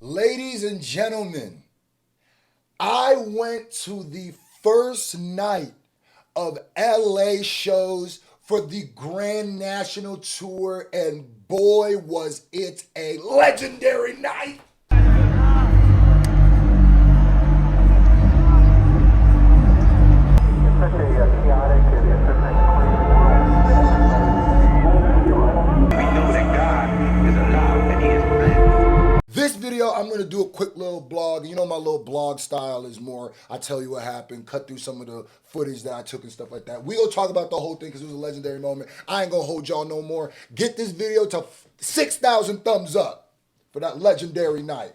Ladies and gentlemen, I went to the first night of LA shows for the Grand National Tour, and boy, was it a legendary night. This video, I'm going to do a quick little blog. You know, my little blog style is more, I tell you what happened, cut through some of the footage that I took and stuff like that. We gonna talk about the whole thing because it was a legendary moment. I ain't gonna hold y'all no more. Get this video to 6,000 thumbs up for that legendary night.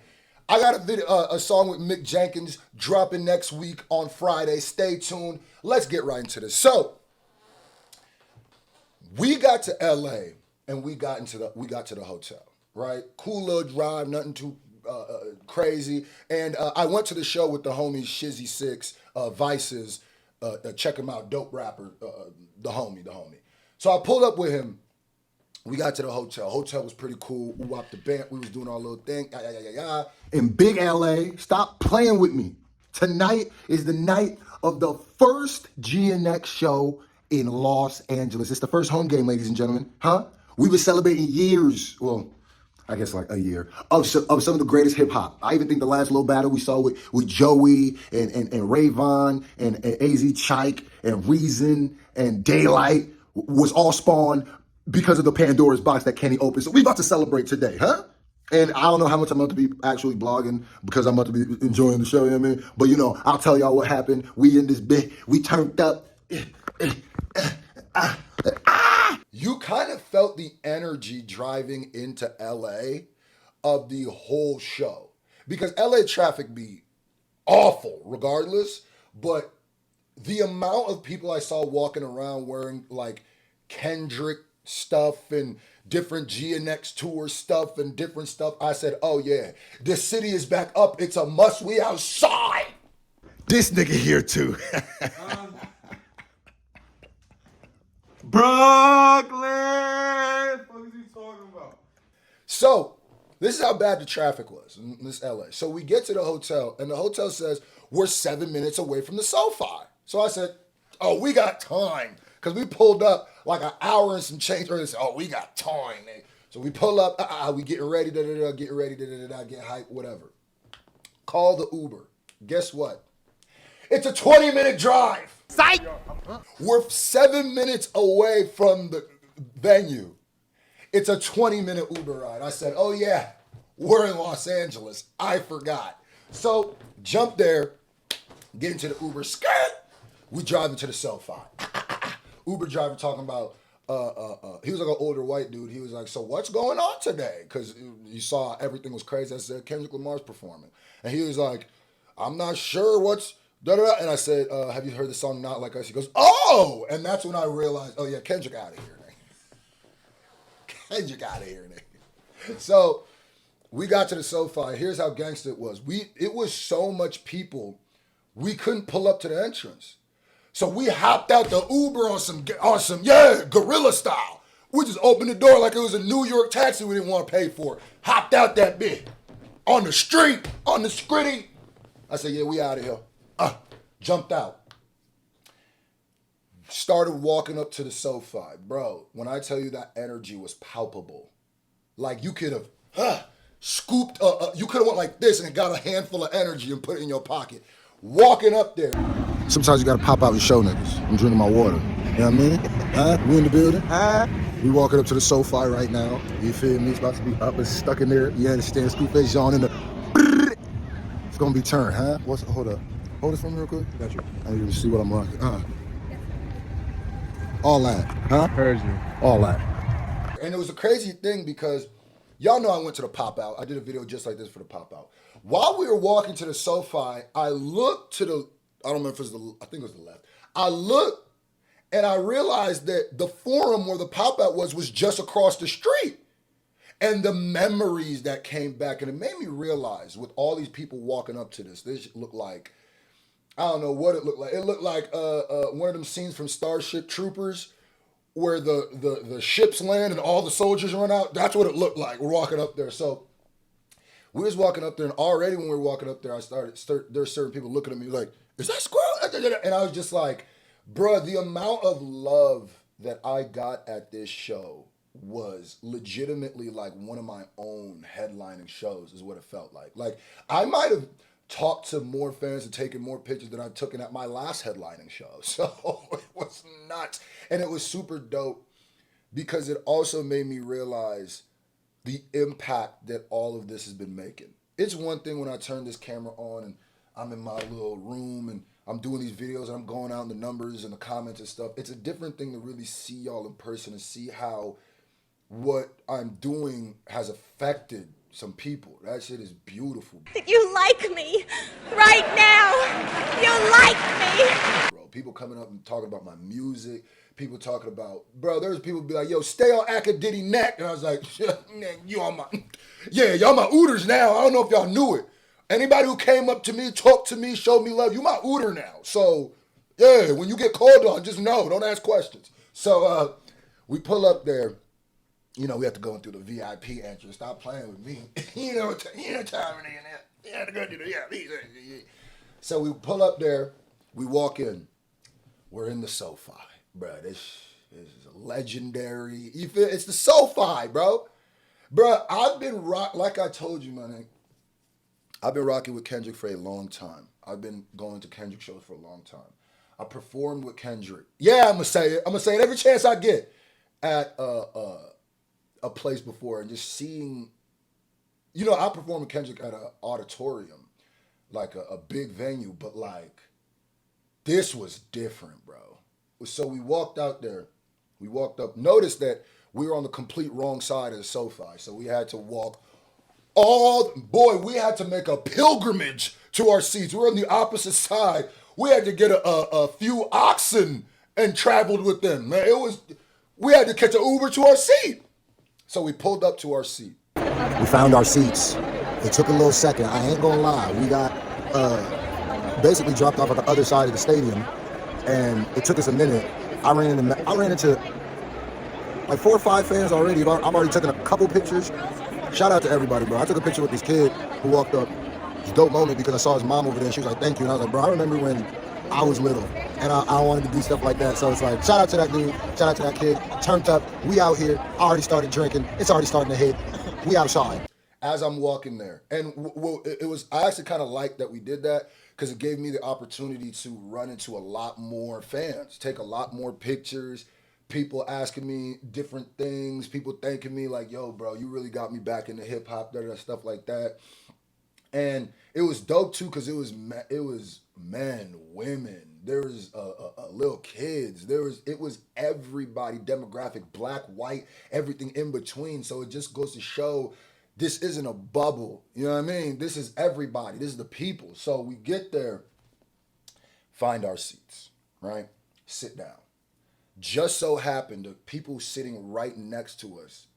I got a song with Mick Jenkins dropping next week on Friday. Stay tuned. Let's get right into this. So, we got to LA and we got to the hotel. Right? Cool little drive, nothing too crazy. And I went to the show with the homies Shizzy 6, Vice's, check him out, dope rapper, the homie. So I pulled up with him. We got to the hotel. Hotel was pretty cool. We walked the band. We was doing our little thing. In big LA, stop playing with me. Tonight is the night of the first GNX show in Los Angeles. It's the first home game, ladies and gentlemen. Huh? We were celebrating years. Well, I guess like a year of some of the greatest hip hop. I even think the last little battle we saw with Joey and Rayvon and AZ Chike and Reason and Daylight was all spawned because of the Pandora's box that Kenny opened. So we about to celebrate today, huh? And I don't know how much I'm about to be actually blogging because I'm about to be enjoying the show, you know what I mean? But you know, I'll tell y'all what happened. We in this bit, we turned up. You kind of felt the energy driving into LA of the whole show. Because LA traffic be awful regardless, but the amount of people I saw walking around wearing like Kendrick stuff and different GNX tour stuff and different stuff, I said, oh yeah, the city is back up. It's a must. We outside. This nigga here too. Brooklyn! What is he talking about? So, this is how bad the traffic was in this LA. So we get to the hotel, and the hotel says, we're 7 minutes away from the SoFi. So I said, oh, we got time. Because we pulled up like an hour and some change earlier. Said, oh, we got time. So we pull up, we getting ready, get hyped, whatever. Call the Uber. Guess what? It's a 20-minute drive. Psych! We're 7 minutes away from the venue. It's a 20-minute Uber ride. I said, oh yeah, we're in Los Angeles. I forgot. So jump there, get into the Uber, skirt. We drive into the SoFi. Uber driver talking about, he was like an older white dude. He was like, so what's going on today? Because you saw everything was crazy. I said, Kendrick Lamar's performing. And he was like, I'm not sure what's, da-da-da. And I said, have you heard the song Not Like Us? He goes, oh! And that's when I realized, oh yeah, Kendrick out of here, nigga. Kendrick out of here, nigga. So we got to the SoFi. Here's how gangster it was. It was so much people, we couldn't pull up to the entrance. So we hopped out the Uber on some guerrilla style. We just opened the door like it was a New York taxi we didn't want to pay for. Hopped out that bit. On the street, on the skritty. I said, yeah, we out of here. Jumped out. Started walking up to the SoFi. Bro, when I tell you that energy was palpable. Like you could have scooped, you could have went like this and got a handful of energy and put it in your pocket. Walking up there. Sometimes you gotta pop out and show niggas. I'm drinking my water. You know what I mean? We in the building. We walking up to the SoFi right now. You feel me? It's about to be up and stuck in there. You understand? Screwface on in the. It's gonna be turned, huh? Hold up. Hold this for me real quick. Got you. I need you to see what I'm rocking. All that, huh? Heard you. All that. And it was a crazy thing because y'all know I went to the pop out. I did a video just like this for the pop out. While we were walking to the SoFi, I looked to the, I don't remember if it was I think it was the left. I looked and I realized that the forum where the pop out was just across the street. And the memories that came back, and it made me realize with all these people walking up to this looked like, I don't know what it looked like. It looked like one of them scenes from Starship Troopers where the ships land and all the soldiers run out. That's what it looked like. We're walking up there. So We was walking up there, and already when we were walking up there, there's certain people looking at me like, is that Squirrel? And I was just like, bruh, the amount of love that I got at this show was legitimately like one of my own headlining shows is what it felt like. Like, I might have talked to more fans and taken more pictures than I took in at my last headlining show. So it was nuts. And it was super dope because it also made me realize the impact that all of this has been making. It's one thing when I turn this camera on and I'm in my little room and I'm doing these videos and I'm going out in the numbers and the comments and stuff. It's a different thing to really see y'all in person and see how what I'm doing has affected some people. That shit is beautiful. That you like me right now. You like me. Bro, people coming up and talking about my music. People talking about, bro, there's people be like, yo, stay on Acadiddy neck. And I was like, man, y'all my ooters now. I don't know if y'all knew it. Anybody who came up to me, talked to me, showed me love, you my ooter now. So, yeah, when you get called on, just know, don't ask questions. So, we pull up there. You know, we have to go into the VIP entrance. Stop playing with me. you know time in there. You have to go to the VIP. So we pull up there. We walk in. We're in the SoFi. Bro, this is legendary. You feel it's the SoFi, bro. Bro, I've been like I told you, man. I've been rocking with Kendrick for a long time. I've been going to Kendrick shows for a long time. I performed with Kendrick. Yeah, I'm gonna say it. I'm gonna say it every chance I get at a place before, and just seeing, you know, I performed with Kendrick at an auditorium, like a big venue, but like this was different, bro. So we walked out there, we walked up, noticed that we were on the complete wrong side of the SoFi, so we had to walk we had to make a pilgrimage to our seats. We were on the opposite side. We had to get a few oxen and traveled with them, man. We had to catch an Uber to our seat. So we pulled up to our seat. We found our seats. It took a little second. I ain't gonna lie. We got basically dropped off at the other side of the stadium, and it took us a minute. I ran into like 4 or 5 fans already. I've already taken a couple pictures. Shout out to everybody, bro. I took a picture with this kid who walked up. It's a dope moment because I saw his mom over there. She was like, "Thank you," and I was like, "Bro, I remember when I was little, and I wanted to do stuff like that." So it's like, shout out to that dude, shout out to that kid. Turned up, we out here, already started drinking. It's already starting to hit. We outside. As I'm walking there, and it was, I actually kind of liked that we did that because it gave me the opportunity to run into a lot more fans, take a lot more pictures, people asking me different things, people thanking me like, "Yo, bro, you really got me back into hip hop," stuff like that. And it was dope too because it was men, women, there was little kids, it was everybody demographic, black, white, everything in between. So it just goes to show this isn't a bubble. You know what I mean? This is everybody. This is the people. So we get there, find our seats, right? Sit down. Just so happened the people sitting right next to us,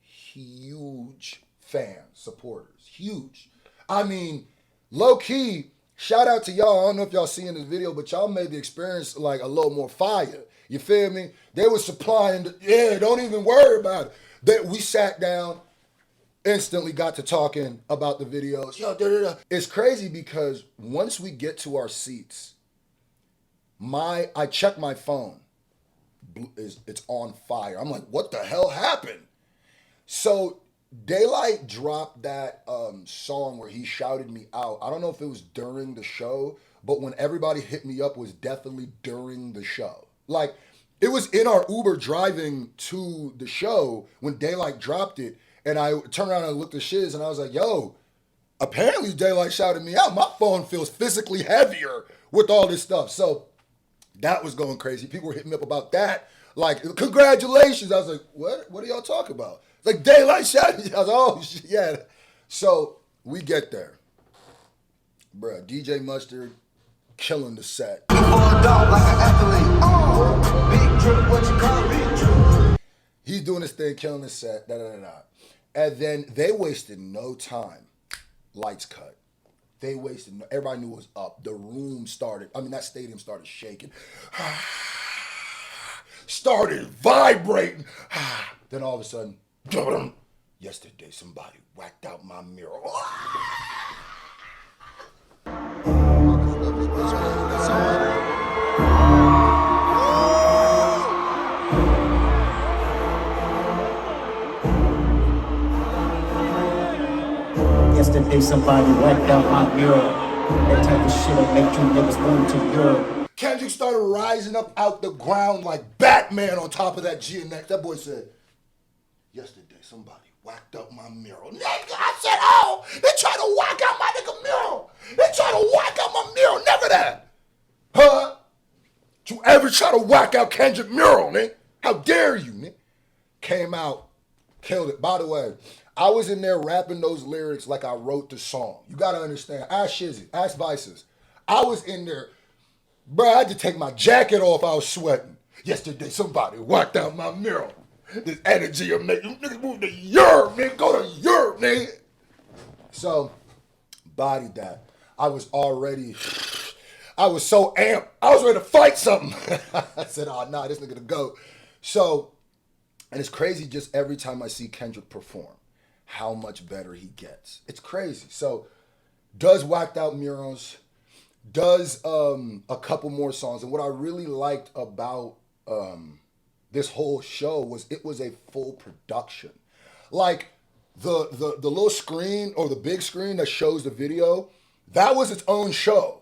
huge fans, supporters, huge. I mean, low key, shout out to y'all. I don't know if y'all seeing this video, but y'all made the experience like a little more fire. You feel me? They were supplying, don't even worry about it. We sat down, instantly got to talking about the videos. It's crazy because once we get to our seats, I check my phone. It's on fire. I'm like, what the hell happened? So Daylight dropped that song where he shouted me out. I don't know if it was during the show, but when everybody hit me up was definitely during the show. Like, it was in our Uber driving to the show when Daylight dropped it, and I turned around and looked at Shiz, and I was like, yo, apparently Daylight shouted me out. My phone feels physically heavier with all this stuff. So that was going crazy. People were hitting me up about that. Like, congratulations. I was like, what are y'all talking about? Like, Daylight shouted. I was like, oh, shit, yeah. So we get there. Bruh, DJ Mustard killing the set. He's doing this thing, killing the set, And then they wasted no time. Lights cut. Everybody knew it was up. The room started, that stadium started shaking. Started vibrating. Then all of a sudden, Yesterday, somebody whacked out my mirror. Yesterday somebody wiped out my mirror. That type of shit'll make you niggas move to Europe. Kendrick started rising up out the ground like Batman on top of that GNX. That boy said, yesterday somebody whacked up my mirror. Nigga, I said, oh, they tried to whack out my nigga mirror. They tried to whack out my mirror. Never that. Huh? Did you ever try to whack out Kendrick mural, nigga? How dare you, nigga? Came out, killed it. By the way, I was in there rapping those lyrics like I wrote the song. You gotta understand. Ask Shizzy, ask Vices. I was in there, bro, I had to take my jacket off. I was sweating. Yesterday, somebody whacked out my mural. This energy of making niggas move to Europe, nigga. Go to Europe, nigga. So, bodied that. I was so amped. I was ready to fight something. I said, oh, nah, this nigga to go. So, and it's crazy just every time I see Kendrick perform, how much better he gets. It's crazy. So, does Whacked Out Murals, does a couple more songs. And what I really liked about this whole show was it was a full production. Like, the little screen or the big screen that shows the video, that was its own show.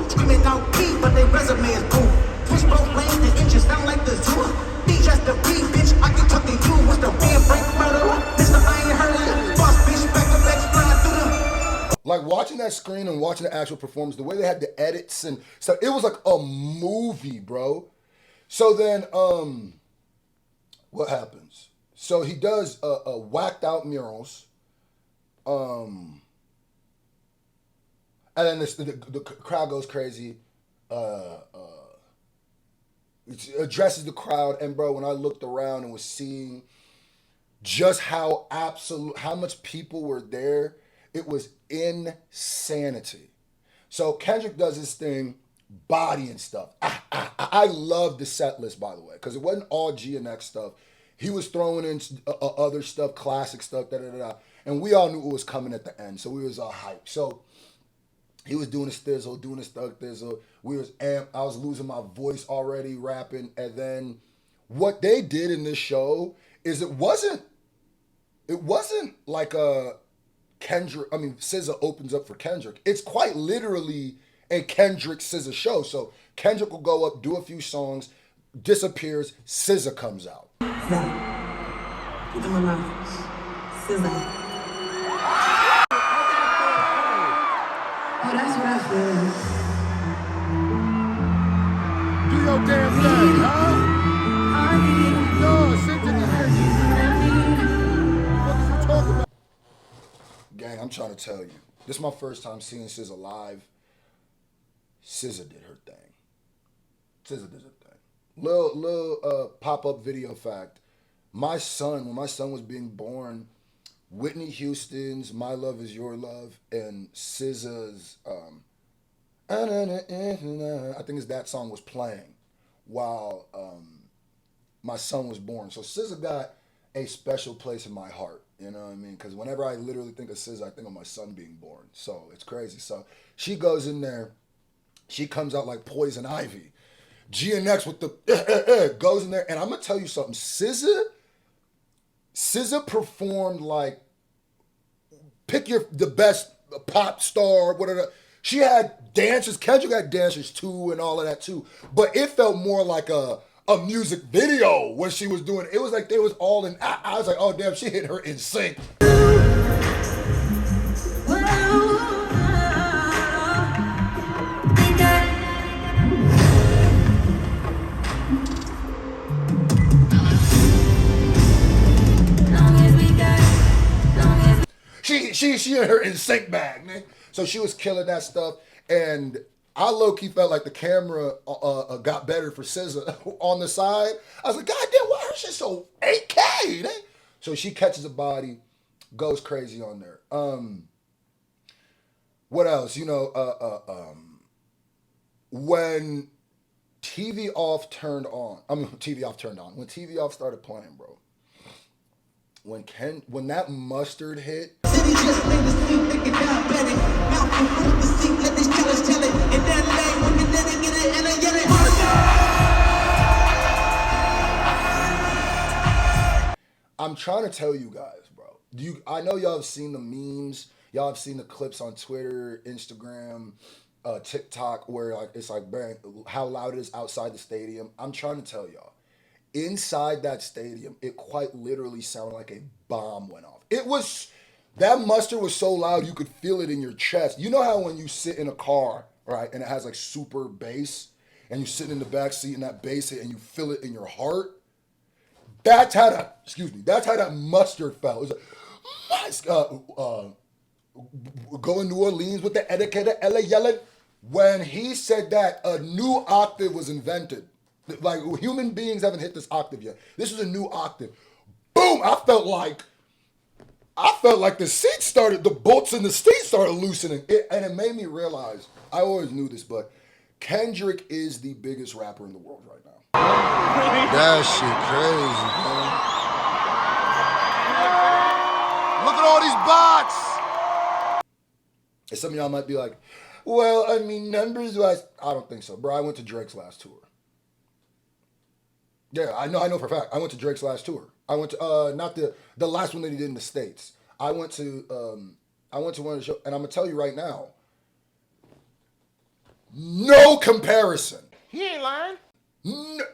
Screaming out beat, but they resume is boom. Twitch both lanes, the inches sound like the zoo. Be just a beat, bitch. I can talk to you. What's the band break murderer? Mr. I ain't heard. Boss bitch, back to back, flying through them. Like watching that screen and watching the actual performance, the way they had the edits and stuff, it was like a movie, bro. So then, what happens? So he does a Whacked Out Murals. And then the crowd goes crazy. It addresses the crowd, and bro, when I looked around and was seeing just how much people were there, it was insanity. So Kendrick does his thing, body and stuff. I love the set list, by the way, because it wasn't all GNX stuff. He was throwing in other stuff, classic stuff, and we all knew it was coming at the end, so we was all hyped. So he was doing his thizzle, doing his thug thizzle. We was amped. I was losing my voice already rapping. And then what they did in this show is it wasn't like a Kendrick. I mean, SZA opens up for Kendrick. It's quite literally a Kendrick SZA show. So Kendrick will go up, do a few songs, disappears. SZA comes out. Put them in my SZA. Oh, that's what I feel. Do your damn thing, huh? No, sit in the energy. What is you talking about? Gang, I'm trying to tell you. This is my first time seeing SZA live. SZA did her thing. SZA did her thing. Little pop-up video fact. When my son was being born, Whitney Houston's My Love Is Your Love and SZA's I think it's that song was playing while my son was born. So SZA got a special place in my heart, you know what I mean? Because whenever I literally think of SZA, I think of my son being born. So it's crazy. So she goes in there, she comes out like Poison Ivy. GNX with the goes in there, and I'm gonna tell you something. SZA performed like, pick the best pop star, whatever. She had dancers. Kendrick had dancers too, and all of that too. But it felt more like a music video when she was doing it. It was like they was all in. I was like, oh damn, she hit her in sync. She in her in sync bag, man. So she was killing that stuff, and I low-key felt like the camera got better for SZA on the side. I was like, God damn, why her shit so 8K, man? So she catches a body, goes crazy on there. What else? You know, when TV off turned on. When TV off started playing, bro. when that mustard hit, City just made the scene, thinking diabetic. Mouth can move the seat, let this challenge tell it. And then lay when the nitty get it, and I get it. I'm trying to tell you guys, bro. I know y'all have seen the memes, y'all have seen the clips on Twitter, Instagram, TikTok, where like it's like, man, how loud it is outside the stadium. I'm trying to tell y'all, inside that stadium, it quite literally sounded like a bomb went off. That mustard was so loud you could feel it in your chest. You know how when you sit in a car, right, and it has like super bass, and you sit in the back seat and that bass hit and you feel it in your heart? That's how that mustard felt. It was like, going New Orleans with the etiquette of LA yelling. When he said that, a new octave was invented. Like, human beings haven't hit this octave yet. This was a new octave. Boom! I felt like the bolts in the seat started loosening. And it made me realize, I always knew this, but Kendrick is the biggest rapper in the world right now. That shit crazy, man. Look at all these bots. And some of y'all might be like, well, I mean, numbers-wise, I don't think so. Bro, I went to Drake's last tour. Yeah, I know for a fact. I went to Drake's last tour. I went to, not the last one that he did in the States. I went to one of the shows, and I'm going to tell you right now, no comparison. He ain't lying.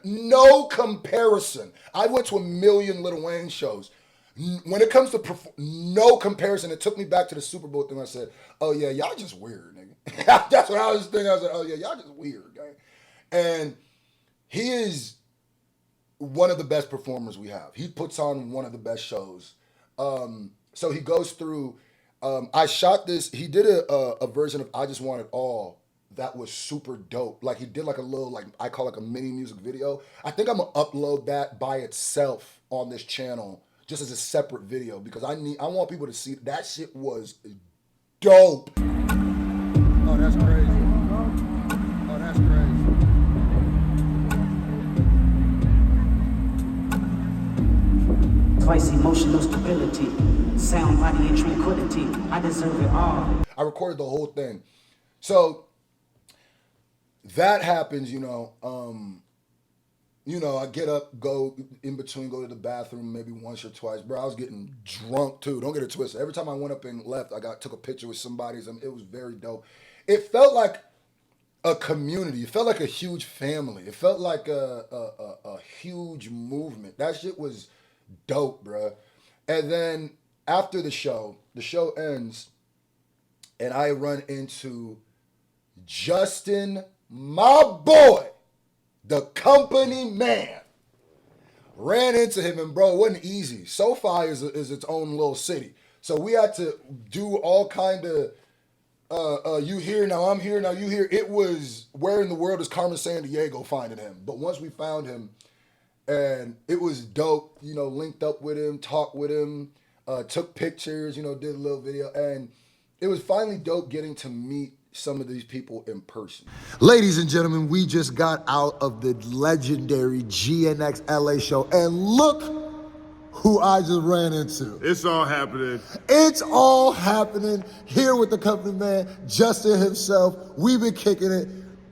No comparison. I went to 1 million Lil Wayne shows. When it comes to no comparison, it took me back to the Super Bowl thing. I said, oh yeah, y'all just weird, nigga. That's what I was thinking. I was like, oh yeah, y'all just weird, gang. And he is one of the best performers we have. He puts on one of the best shows. So he goes through, I shot this, he did a version of I Just Want It All that was super dope. Like he did like a little, like I call like a mini music video. I think I'm gonna upload that by itself on this channel just as a separate video because I want people to see that shit was dope. Oh, that's crazy. Oh, that's crazy. Twice emotional stability, sound, body, and tranquility. I deserve it all. I recorded the whole thing. So that happens, I get up, go in between, go to the bathroom maybe once or twice. Bro, I was getting drunk too. Don't get it twisted. Every time I went up and left, took a picture with somebody. It was very dope. It felt like a community. It felt like a huge family. It felt like a huge movement. That shit was dope, bro. And then after the show ends, and I run into Justin, my boy, the company man. Ran into him, and bro, it wasn't easy. SoFi is its own little city. So we had to do all kind of, you here, now I'm here, now you here. It was, where in the world is Carmen Sandiego finding him? But once we found him, and it was dope, linked up with him, talked with him, took pictures, did a little video. And it was finally dope getting to meet some of these people in person. Ladies and gentlemen, we just got out of the legendary GNX LA show, and look who I just ran into. It's all happening. It's all happening here with the company man, Justin himself. We've been kicking it.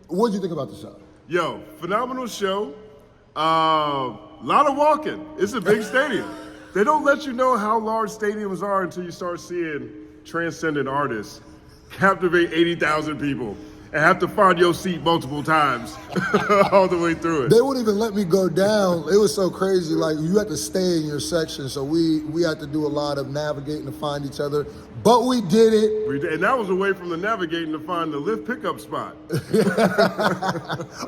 What'd you think about the show? Yo, phenomenal show. Lot of walking. It's a big stadium. They don't let you know how large stadiums are until you start seeing transcendent artists captivate 80,000 people and have to find your seat multiple times all the way through it. They wouldn't even let me go down. It was so crazy. Like, you had to stay in your section. So we had to do a lot of navigating to find each other. But we did it. And that was away from the navigating to find the lift pickup spot.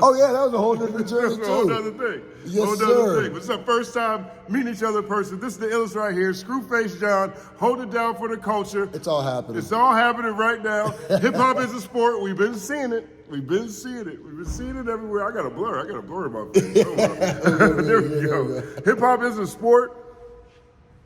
Oh yeah, that was a whole different journey That's a whole too. other thing. Yes, whole sir. other thing. But it's our first time meeting each other in person. This is the illest right here. Screwface John, hold it down for the culture. It's all happening. It's all happening right now. Hip hop is a sport. We've been seeing it. We've been seeing it everywhere. I got a blur in my face. There we go. Hip hop is a sport.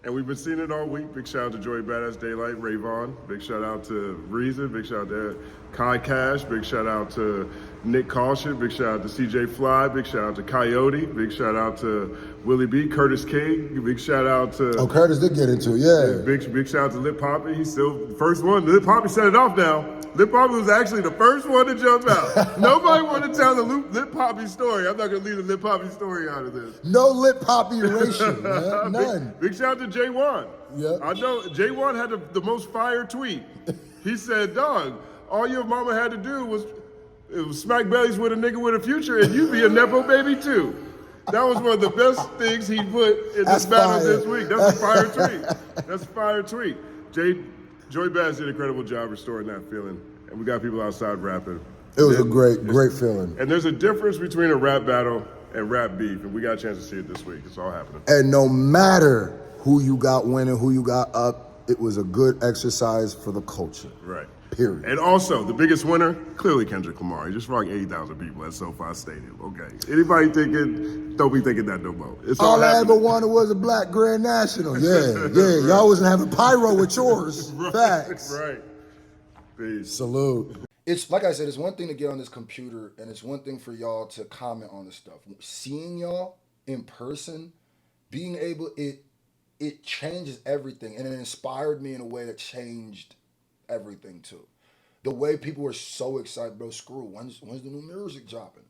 And we've been seeing it all week. Big shout out to Joey Badass Daylight, Ray Vaughn. Big shout out to Reason. Big shout out to Kai Cash. Big shout out to Nick Caution, big shout out to CJ Fly, big shout out to Coyote, big shout out to Willie B, Curtis King, big shout out to Curtis did get into it, yeah. big shout out to Lip Poppy. He's still the first one. Lip Poppy set it off now. Lip Poppy was actually the first one to jump out. Nobody wanted to tell the Lip Poppy story. I'm not gonna leave the Lip Poppy story out of this. No lip poppy erasure, man. None. Big shout out to Jay Wan. Yeah. I know Jay Wan had the most fire tweet. He said, "Dog, all your mama had to do was smack bellies with a nigga with a future, and you be a nepo baby too." That was one of the best things he put in this battle this week. That's a fire tweet. That's a fire tweet. Joey Bass did an incredible job restoring that feeling, and we got people outside rapping. It was a great feeling. And there's a difference between a rap battle and rap beef, and we got a chance to see it this week. It's all happening. And no matter who you got winning, who you got up, it was a good exercise for the culture. Right. Period. And also, the biggest winner, clearly Kendrick Lamar. He just rocked 80,000 people at SoFi Stadium. Okay. Anybody thinking, don't be thinking that no more. It's all I ever wanted was a black Grand National. Yeah. Right. Y'all wasn't having pyro with yours. Right. Facts. Right. Peace. Salute. It's like I said, it's one thing to get on this computer, and it's one thing for y'all to comment on this stuff. Seeing y'all in person, being able, it changes everything, and it inspired me in a way that changed everything too. The way people were so excited, bro. Screw, when's the new music dropping?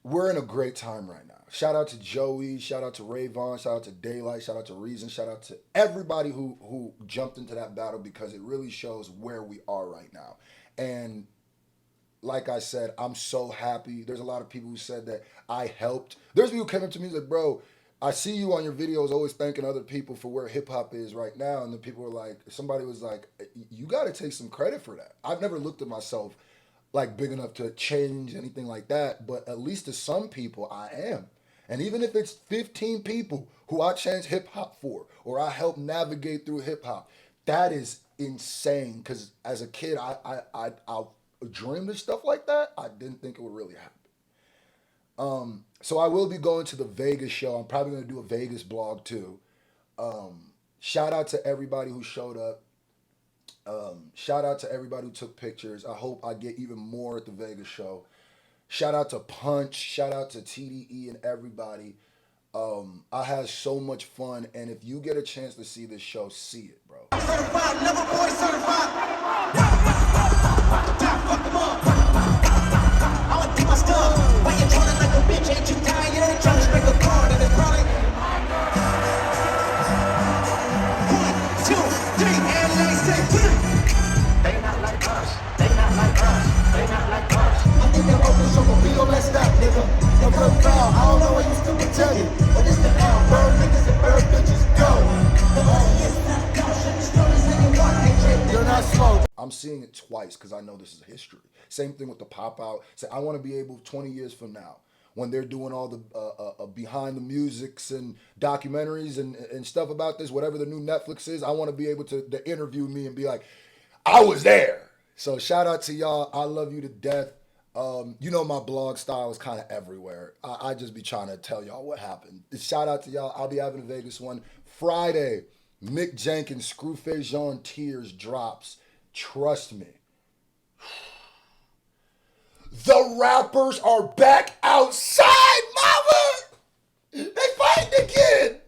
We're in a great time right now. Shout out to Joey, shout out to Rayvon, shout out to Daylight, shout out to Reason, shout out to everybody who jumped into that battle, because it really shows where we are right now. And like I said, I'm so happy. There's a lot of people who said that I helped. There's people who came up to me and said, bro, I see you on your videos always thanking other people for where hip hop is right now. And the people were like, somebody was like, you got to take some credit for that. I've never looked at myself like big enough to change anything like that. But at least to some people, I am. And even if it's 15 people who I changed hip hop for, or I helped navigate through hip hop, that is insane. Because as a kid, I dreamed of stuff like that. I didn't think it would really happen. So I will be going to the Vegas show. I'm probably going to do a Vegas blog too. Shout out to everybody who showed up. Shout out to everybody who took pictures. I hope I get even more at the Vegas show. Shout out to Punch. Shout out to TDE and everybody. I had so much fun. And if you get a chance to see this show, see it, bro. Certified, never boy certified. Fuck them up. I would keep my stuff. Why you trying like a bitch? Ain't you tired? Trying to scrape a card in this product. 1, 2, 3, and they say, they not like us. They not like us. They not like us. I think they're open, so we don't let stop, nigga. The real crowd, I don't know what you still can tell you, but it's the L. Bird niggas and bird bitches go. The audience not caution. Stories in your walk, they trip. You're not slow. I'm seeing it twice because I know this is history. Same thing with the pop out. Say, I want to be able 20 years from now, when they're doing all the behind the musics and documentaries and stuff about this, whatever the new Netflix is, I want to be able to interview me and be like, I was there. So shout out to y'all. I love you to death. You know my blog style is kind of everywhere. I just be trying to tell y'all what happened. Shout out to y'all. I'll be having a Vegas one Friday. Mick Jenkins, Screwface Jean Tears drops. Trust me. The rappers are back outside, mama! They fighting again!